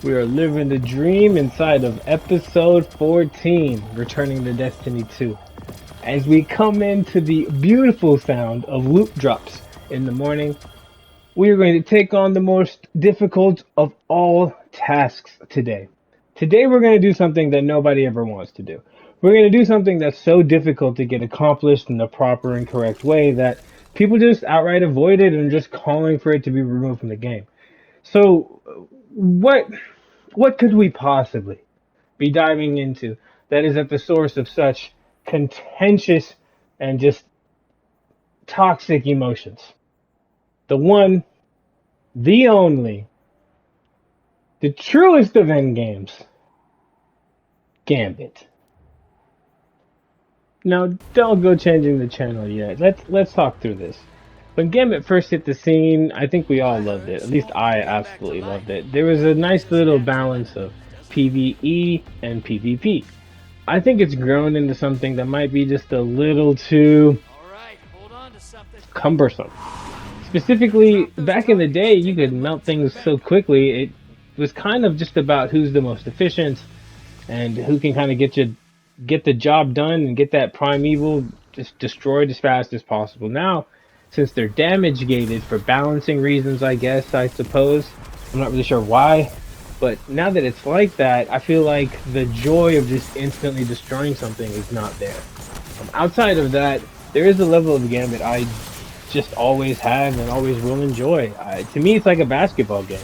We are living the dream inside of episode 14, returning to Destiny 2. As we come into the beautiful sound of loop drops in the morning, we are going to take on the most difficult of all tasks today. Today we're going to do something that nobody ever wants to do. We're going to do something that's so difficult to get accomplished in the proper and correct way that people just outright avoid it and are just calling for it to be removed from the game. So, what could we possibly be diving into that is at the source of such contentious and just toxic emotions? The one, the only, the truest of endgames, Gambit. Now, don't go changing the channel yet. Let's talk through this. When Gambit first hit the scene, I think we all loved it. At least I absolutely loved it. There was a nice little balance of PvE and PvP. I think it's grown into something that might be just a little too cumbersome. Specifically, back in the day, you could melt things so quickly. It was kind of just about who's the most efficient and who can kind of get the job done and get that primeval just destroyed as fast as possible. Now, since they're damage gated for balancing reasons, I suppose. I'm not really sure why, but now that it's like that, I feel like the joy of just instantly destroying something is not there. Outside of that, there is a level of Gambit I just always have and always will enjoy. To me, it's like a basketball game.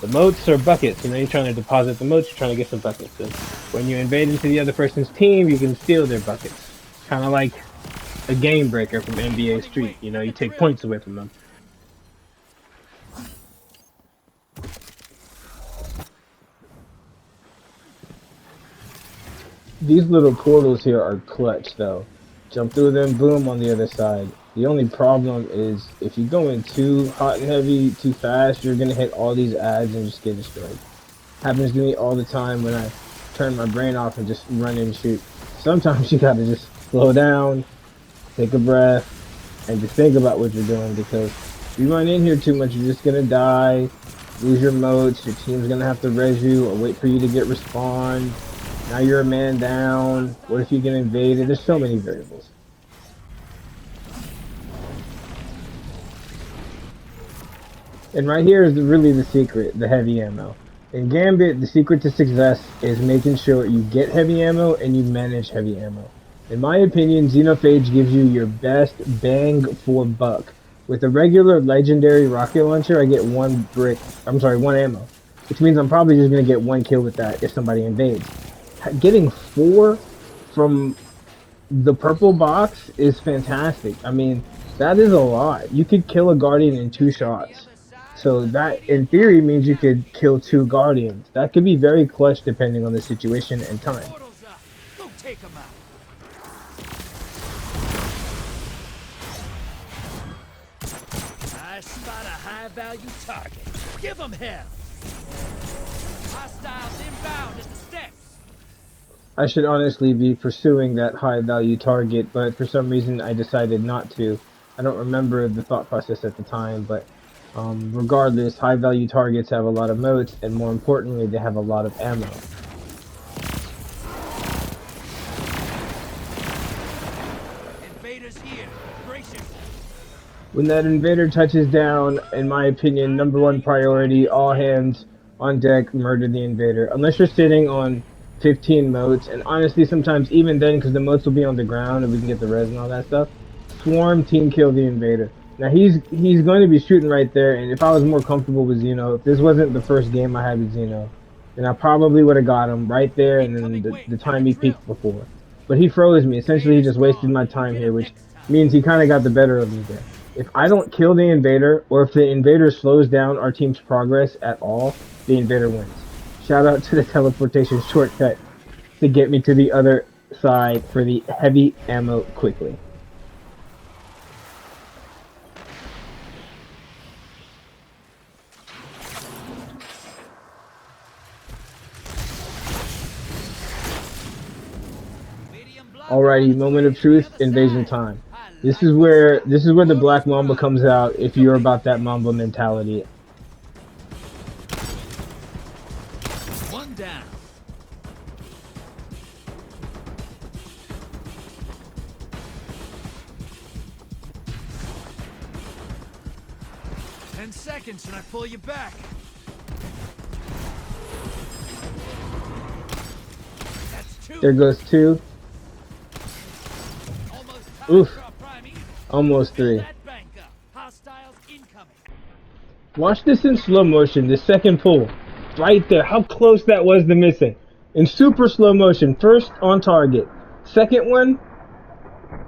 The moats are buckets. You know, you're trying to deposit the moats, you're trying to get some buckets. And when you invade into the other person's team, you can steal their buckets. Kind of like a game breaker from NBA Street. You know, you take points away from them. These little portals here are clutch, though. Jump through them, boom, on the other side. The only problem is if you go in too hot and heavy, too fast, you're gonna hit all these ads and just get destroyed. Happens to me all the time when I turn my brain off and just run and shoot. Sometimes you gotta just slow down, take a breath, and just think about what you're doing, because if you run in here too much, you're just gonna die, lose your moats, your team's gonna have to res you or wait for you to get respawned. Now you're a man down. What if you get invaded? There's so many variables. And right here is really the secret, the heavy ammo. In Gambit, the secret to success is making sure you get heavy ammo and you manage heavy ammo. In my opinion, Xenophage gives you your best bang for buck. With a regular legendary rocket launcher, I get one ammo. Which means I'm probably just going to get one kill with that if somebody invades. Getting 4 from the purple box is fantastic. I mean, that is a lot. You could kill a Guardian in 2 shots. So that, in theory, means you could kill 2 Guardians. That could be very clutch depending on the situation and time. I spot a high-value target. Give them hell. Hostiles inbound at the steps. I should honestly be pursuing that high-value target, but for some reason I decided not to. I don't remember the thought process at the time, but regardless, high-value targets have a lot of moats, and more importantly, they have a lot of ammo. Invaders here. Brace yourself. When that invader touches down, in my opinion, #1 priority, all hands on deck, murder the invader. Unless you're sitting on 15 moats, and honestly, sometimes even then, because the moats will be on the ground and we can get the res and all that stuff, swarm team kill the invader. Now he's going to be shooting right there, and if I was more comfortable with Xeno, if this wasn't the first game I had with Xeno, then I probably would have got him right there and then the time he peaked before. But he froze me. Essentially, he just wasted my time here, which means he kind of got the better of me there. If I don't kill the invader, or if the invader slows down our team's progress at all, the invader wins. Shout out to the teleportation shortcut to get me to the other side for the heavy ammo quickly. Alrighty, moment of truth, invasion time. This is where the Black Mamba comes out if you're about that Mamba mentality. One down. Ten seconds and I pull you back. That's two. There goes 2. Almost Oof. time for our prime evil. Almost Fill 3. that bank up. Hostiles incoming. Watch this in slow motion, the second pull. Right there, how close that was to missing. In super slow motion, first on target. Second one,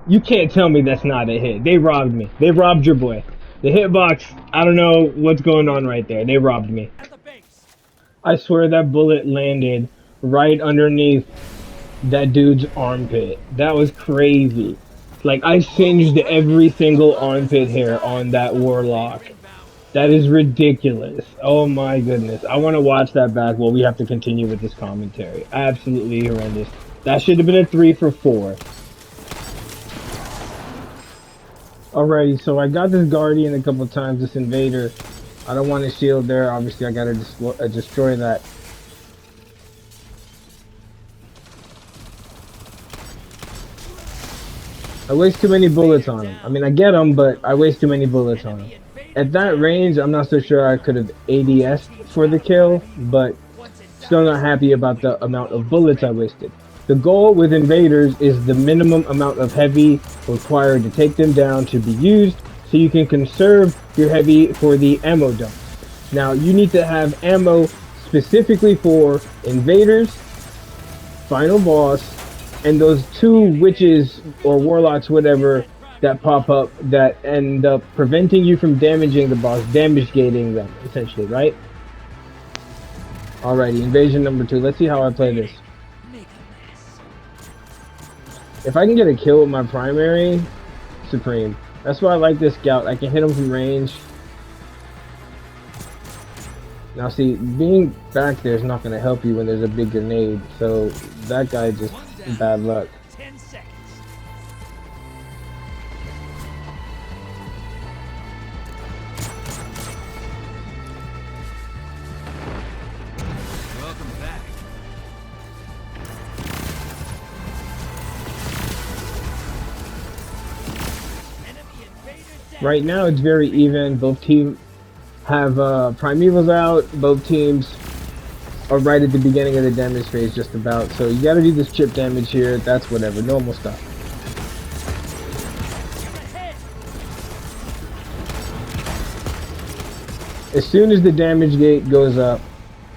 you can't tell me that's not a hit. They robbed me. They robbed your boy. The hitbox, I don't know what's going on right there. They robbed me. At the base. I swear that bullet landed right underneath that dude's armpit. That was crazy. Like, I singed every single armpit hair on that warlock. That is ridiculous. Oh my goodness. I want to watch that back while we have to continue with this commentary. Absolutely horrendous. That should have been a 3 for 4. Alrighty, so I got this Guardian a couple times, this Invader. I don't want to shield there. Obviously, I gotta destroy that. I waste too many bullets on him. I mean, I get them, but I waste too many bullets on him. At that range, I'm not so sure I could have ADS'd for the kill, but still not happy about the amount of bullets I wasted. The goal with invaders is the minimum amount of heavy required to take them down to be used, so you can conserve your heavy for the ammo dump. Now, you need to have ammo specifically for invaders, final boss, and those 2 witches or warlocks, whatever, that pop up that end up preventing you from damaging the boss, damage gating them, essentially, right? Alrighty, invasion number 2. Let's see how I play this. If I can get a kill with my primary, supreme. That's why I like this scout. I can hit him from range. Now see, being back there is not going to help you when there's a big grenade, so that guy just bad luck. 10 seconds. Welcome back. Enemy invader down. Right now it's very even. Both teams have primevals out. Both teams are right at the beginning of the damage phase just about. So you gotta do this chip damage here. That's whatever. Normal stuff. As soon as the damage gate goes up,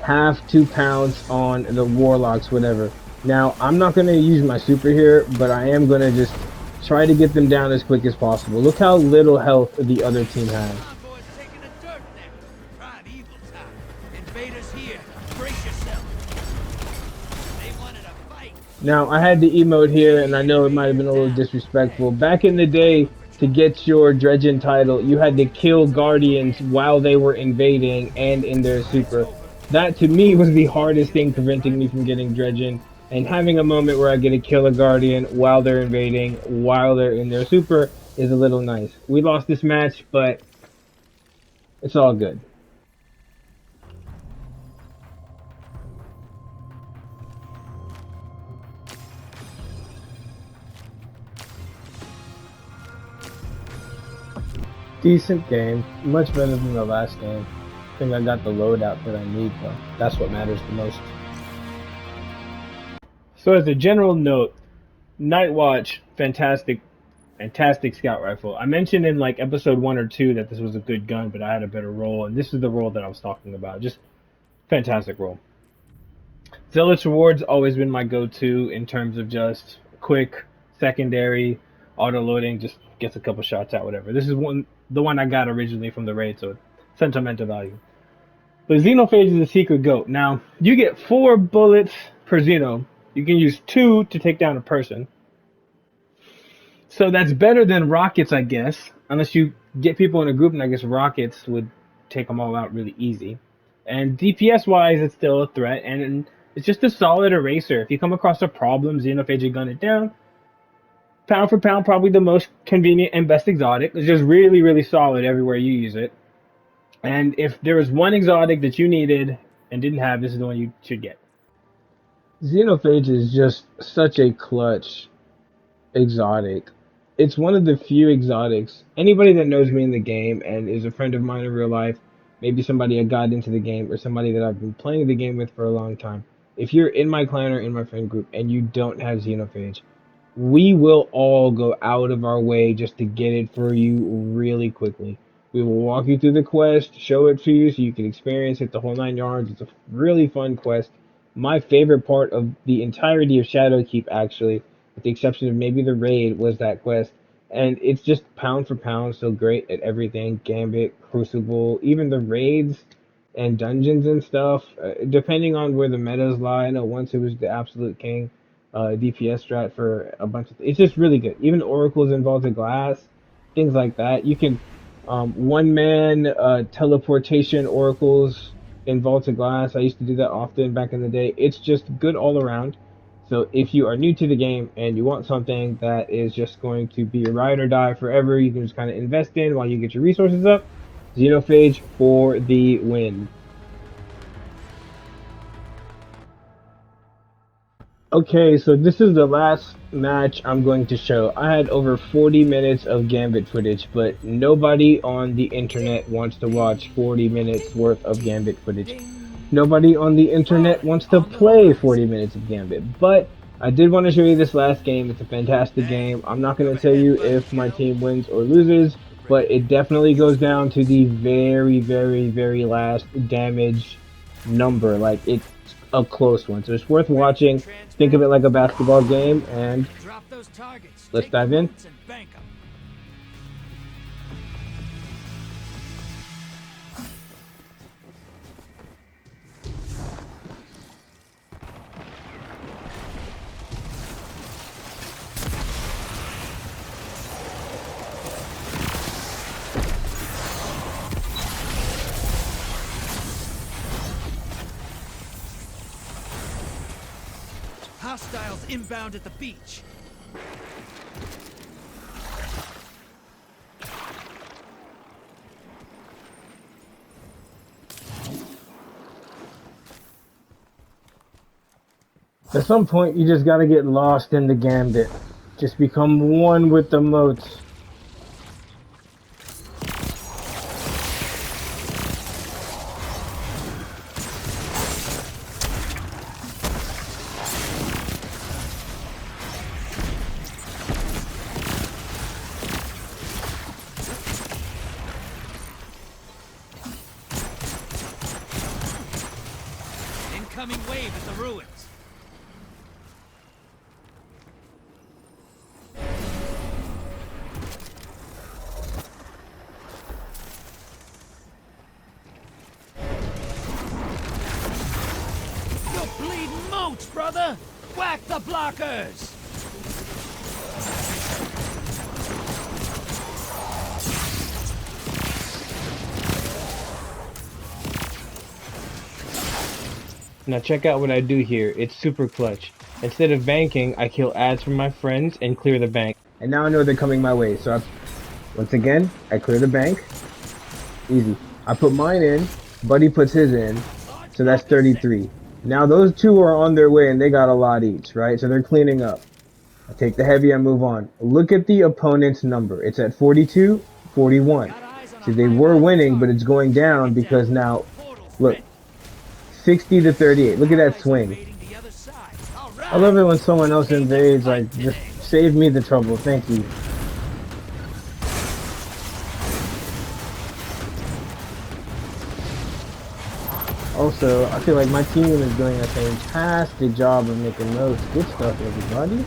have to pounce on the warlocks, whatever. Now, I'm not going to use my super here, but I am going to just try to get them down as quick as possible. Look how little health the other team has. Convoy's taking a dirt nap. Prime evil time. Invaders here. Brace yourself. They wanted a fight. Now, I had the emote here, and I know it might have been a little disrespectful. Back in the day, to get your Dredgen title, you had to kill Guardians while they were invading and in their super. That, to me, was the hardest thing preventing me from getting Dredgen. And having a moment where I get to kill a Guardian while they're invading, while they're in their super, is a little nice. We lost this match, but it's all good. Decent game, much better than the last game. I think I got the loadout that I need, though. That's what matters the most. So as a general note, Night Watch, fantastic scout rifle. I mentioned in like episode 1 or 2 that this was a good gun, but I had a better roll, and this is the roll that I was talking about. Just fantastic roll. Zealot's Reward's always been my go-to in terms of just quick, secondary, auto-loading, just gets a couple shots out, whatever. This is the one I got originally from the raid, so sentimental value. But Xenophage is a secret goat. Now, you get 4 bullets per Xeno. You can use 2 to take down a person. So that's better than rockets, I guess. Unless you get people in a group, and I guess rockets would take them all out really easy. And DPS-wise, it's still a threat, and it's just a solid eraser. If you come across a problem, Xenophage will gun it down. Pound for pound, probably the most convenient and best exotic. It's just really, really solid everywhere you use it. And if there was one exotic that you needed and didn't have, this is the one you should get. Xenophage is just such a clutch exotic. It's one of the few exotics. Anybody that knows me in the game and is a friend of mine in real life, maybe somebody I got into the game or somebody that I've been playing the game with for a long time. If you're in my clan or in my friend group and you don't have Xenophage, we will all go out of our way just to get it for you really quickly. We will walk you through the quest, show it to you so you can experience it the whole 9 yards. It's a really fun quest. My favorite part of the entirety of Shadowkeep, actually, with the exception of maybe the raid, was that quest. And it's just pound for pound so great at everything. Gambit, Crucible, even the raids and dungeons and stuff. Depending on where the metas lie, I know once it was the absolute king DPS strat for a bunch of. It's just really good. Even oracles in Vault of Glass, things like that. You can one man teleportation oracles in Vault of Glass. I used to do that often back in the day. It's just good all around. So if you are new to the game and you want something that is just going to be a ride or die forever, you can just kind of invest in while you get your resources up. Xenophage for the win. Okay, so this is the last match I'm going to show. I had over 40 minutes of Gambit footage, but nobody on the internet wants to watch 40 minutes worth of Gambit footage. Nobody on the internet wants to play 40 minutes of Gambit, but I did want to show you this last game. It's a fantastic game. I'm not going to tell you if my team wins or loses, but it definitely goes down to the very, very, very last damage number. Like, it's a close one, so it's worth watching. Think of it like a basketball game, and let's dive in. Hostiles inbound at the beach. At some point, you just gotta get lost in the Gambit. Just become one with the moats. Incoming wave at the ruins. You're bleeding moats, brother! Whack the blockers! Now check out what I do here. It's super clutch. Instead of banking, I kill ads from my friends and clear the bank. And now I know they're coming my way, so once again, I clear the bank. Easy. I put mine in, Buddy puts his in, so that's 33. Now those two are on their way and they got a lot each, right? So they're cleaning up. I take the heavy, I move on. Look at the opponent's number. It's at 42, 41. See, they were winning, but it's going down because now, look, 60 to 38. Look at that swing. I love it when someone else invades, like, just save me the trouble. Thank you. Also, I feel like my team is doing a fantastic job of making notes. Good stuff, everybody.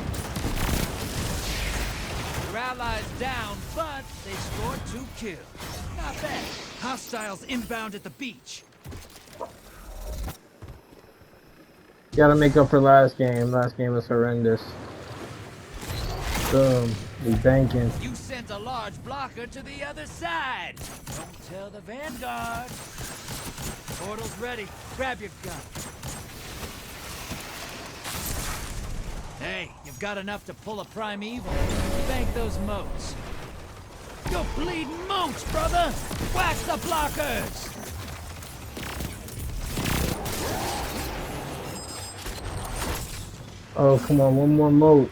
Your allies down, but they scored 2 kills. Not bad. Hostiles inbound at the beach. Gotta make up for last game. Last game was horrendous. Boom. We banking. You sent a large blocker to the other side. Don't tell the Vanguard. Portal's ready. Grab your gun. Hey, you've got enough to pull a primeval. Bank those moats. You're bleeding moats, brother! Whack the blockers! Oh, come on, one more moat.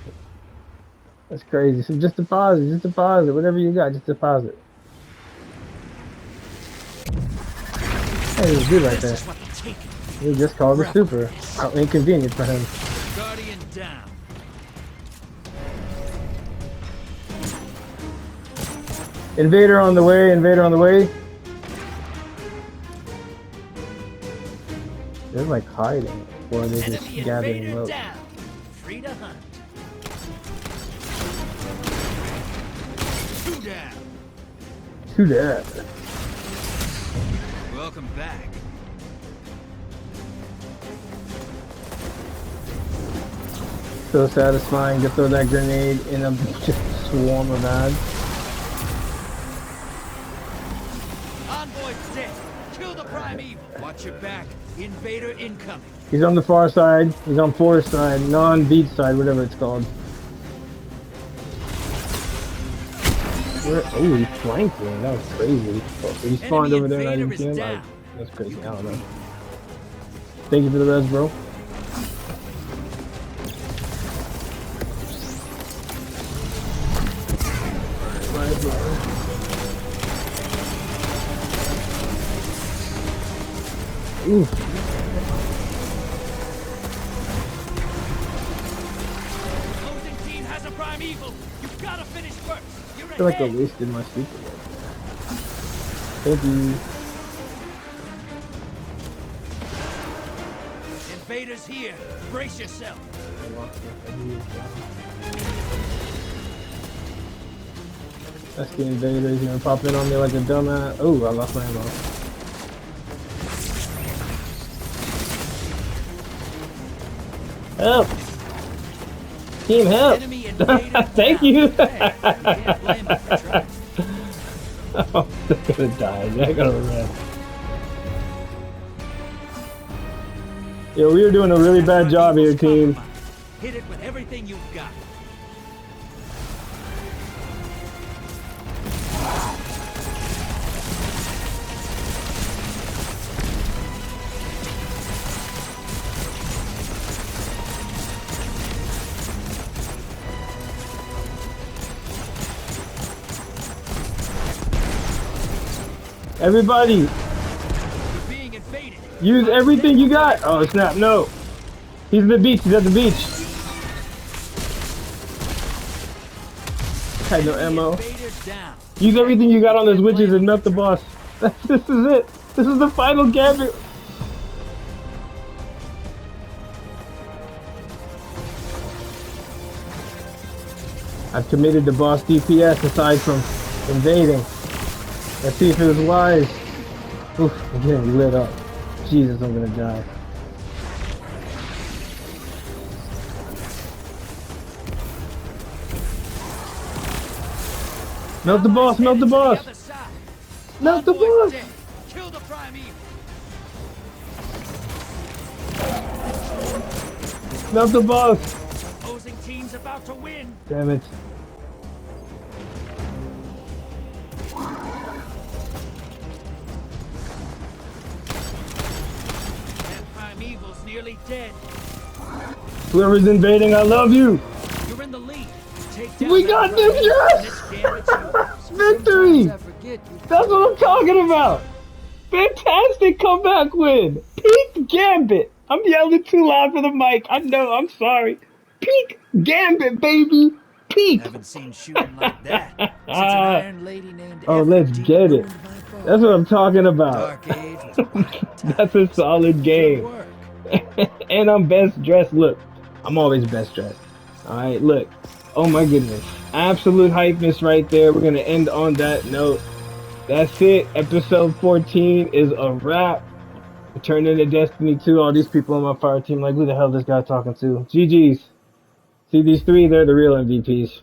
That's crazy. So just deposit, whatever you got, just deposit. Hey, he's good right This there. is what the taken. He just called the super. How inconvenient for him. Guardian down. Invader on the way, invader on the way. They're like hiding, or they're just Enemy gathering invader loot. down. Free to hunt. Two down. Two dead. Welcome back. So satisfying to throw that grenade in a just swarm of ads. Envoy's dead. Kill the primeval. Watch your back. Invader incoming. He's on the far side. He's on forest side, non-beach side, whatever it's called. Oh, he flanked me. That was crazy. Oh, he spawned over there and I didn't see him. That's crazy. I don't know. Thank you for the res, bro. Ooh. Opposing team has a primeval. You've got to finish first. You're I feel like I ahead. wasted my super. Thank you. Invaders here. Brace yourself. That's the invader. He's gonna pop in on me like a dumbass. Oh, I lost my ammo. Help! Team help! Enemy invader Thank down. you! Hey, can't blame them for trying. Oh, they're gonna die. I gotta run. Yo, we are doing a really bad job here, team. Hit it with everything you've got. Everybody, You're being invaded. use everything you got. Oh snap! No, he's at the beach. He's at the beach. Had no ammo. Invaders down. Use everything you got on those witches and melt the boss. This is it. This is the final gambit. I've committed to boss DPS aside from invading. Let's see if it was wise. Oof, I'm getting lit up. Jesus, I'm gonna die. Melt the boss, melt the boss! Melt the boss! Kill the primeval. Melt the boss! Opposing team's about to win. Damn it. That primeval's nearly dead. Whoever's invading, I love you! You're in the lead. Take down We that got this, primeval, yes! and this gambit's yours. Victory! Sometimes I forget you- That's what I'm talking about! Fantastic comeback win! Peak Gambit! I'm yelling too loud for the mic. I know, I'm sorry. Peak Gambit, baby! Peak! Haven't seen shooting like that since an Iron Lady named Oh, let's Efferty get it. ruined my bow. That's what I'm talking about. Dark Age was wild That's a times. solid Good game. work. And I'm best dressed. Look, I'm always best dressed. Alright, look. Oh my goodness. Absolute hypeness right there. We're going to end on that note. That's it. Episode 14 is a wrap. Turned into Destiny 2. All these people on my fire team like, who the hell is this guy talking to? GG's. See these three? They're the real MVPs.